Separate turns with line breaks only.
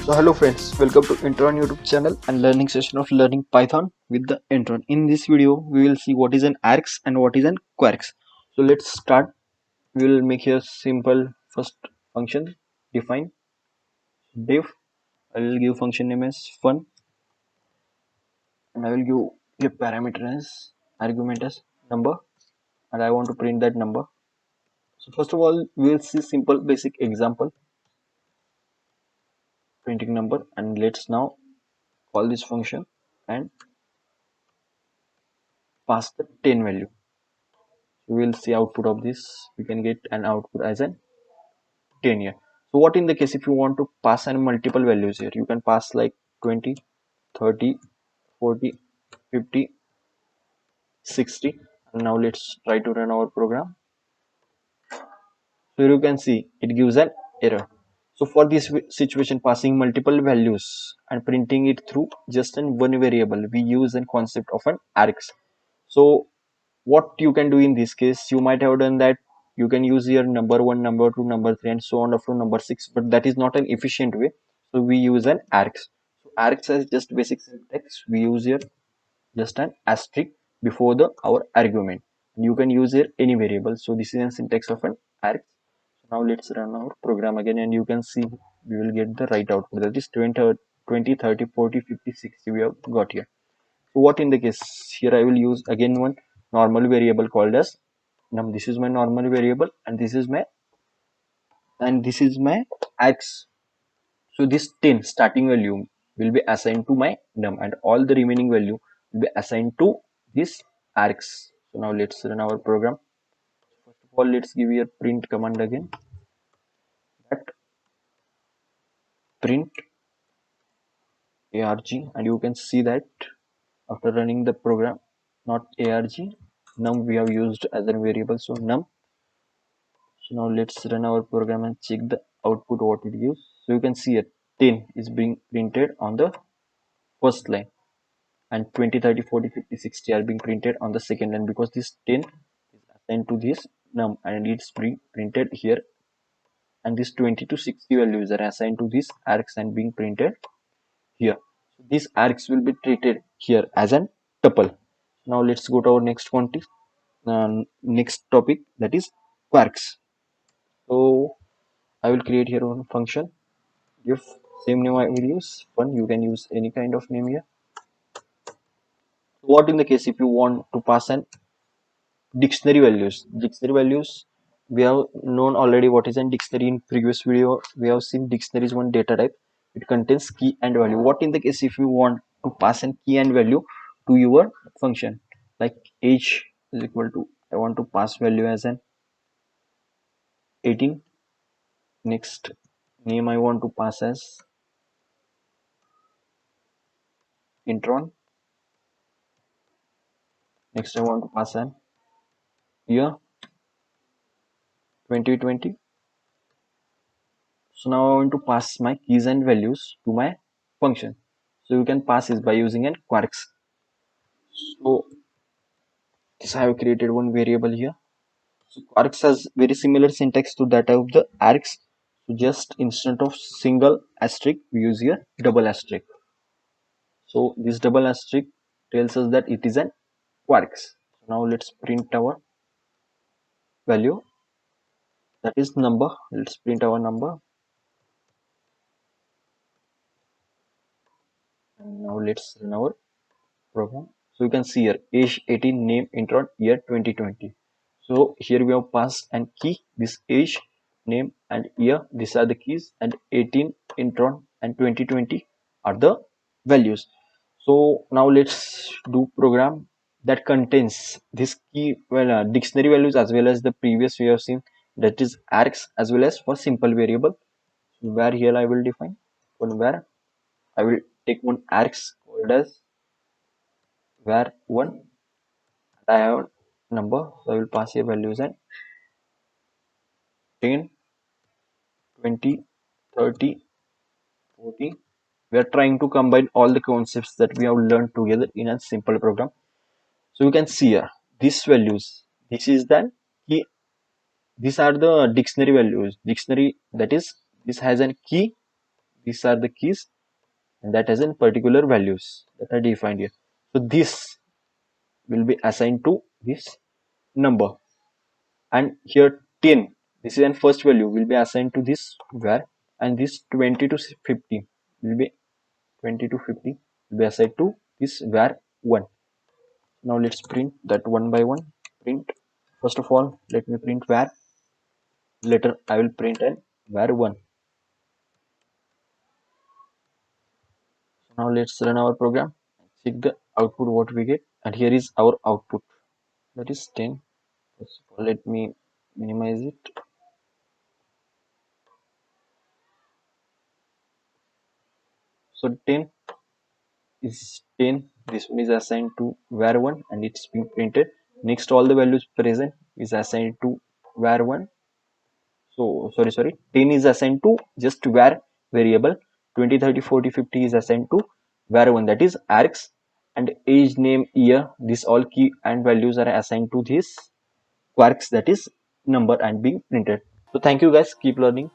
So hello friends, welcome to Intron YouTube channel and learning session of learning Python with the Intron. In this video, we will see what is an args and what is an quarks. So let's start. We will make here simple first function define div. I will give function name as fun and I will give a parameter as argument as number and I want to print that number. So first of all, we will see simple basic example printing number and let's now call this function and pass the 10 value. We will see output of this. We can get an output as an 10 here. So what in the case if you want to pass an multiple values here, you can pass like 20, 30, 40, 50, 60. And now let's try to run our program. So you can see it gives an error. So for this situation, passing multiple values and printing it through just in one variable, we use a concept of an args. So what you can do in this case, you might have done that you can use here number 1, number 2, number 3 and so on up to number 6, but that is not an efficient way. So we use an args. So args is just basic syntax. We use here just an asterisk before the our argument. You can use here any variable. So this is a syntax of an args. So now let's run our program again and you can see we will get the right output, that is 20, 30, 40, 50, 60 we have got here. So what in the case here I will use again one normal variable called as num. This is my normal variable and this is my x. So this 10 starting value will be assigned to my num and all the remaining value will be assigned to this args. So now let's run our program. First of all, let's give here print command again, that print arg, and you can see that after running the program, not arg, num we have used as a variable, so num. So now let's run our program and check the output what it gives. So you can see here 10 is being printed on the first line and 20, 30, 40, 50, 60 are being printed on the second line because this 10 is assigned to this num and it's being printed here, and this 20 to 60 values are assigned to this args and being printed here. So these args will be treated here as an tuple. Now let's go to our next topic, that is quarks. So I will create here one function. If same name I will use fun, you can use any kind of name here. What in the case if you want to pass an dictionary values, we have known already what is a dictionary. In previous video we have seen dictionary is one data type. It contains key and value. What in the case if you want to pass an key and value to your function, like age is equal to, I want to pass value as an 18. Next name I want to pass as intron. Next I want to pass an year 2020. So now I want to pass my keys and values to my function. So you can pass this by using an quarks. So this I have created one variable here. So quarks has very similar syntax to that of the args. So just instead of single asterisk, we use here double asterisk. So this double asterisk tells us that it is an quarks. So now let's print our value, that is number. Let's print our number. And now let's run our program. So you can see here age 18, name intron, year 2020. So here we have passed and key, this age, name and year, these are the keys, and 18 intron and 2020 are the values. So now let's do program that contains this key, dictionary values as well as the previous we have seen, that is args, as well as for simple variable. Where here I will define one, where I will take one args called as where 1, I have number, so I will pass here values and 10, 20, 30, 40. We are trying to combine all the concepts that we have learned together in a simple program. So you can see here these values, this is the key, these are the dictionary values. Dictionary, that is, this has a key, these are the keys, and that has in particular values that are defined here. So this will be assigned to this number, and here 10, this is an first value, will be assigned to this var, and this 20 to 50 will be 20 to 50 will be assigned to this var 1. Now let's print that one by one. Print, first of all let me print var, later I will print an var 1. So now let's run our program, check the output what we get, and here is our output, that is 10. First of all let me minimize it. So 10 is 10, this one is assigned to var 1 and it's being printed. Next all the values present is assigned to var 1. So sorry, 10 is assigned to just var variable, 20, 30, 40, 50 is assigned to var 1, that is args, and age, name, year, this all key and values are assigned to this quarks, that is number, and being printed. So thank you guys, keep learning.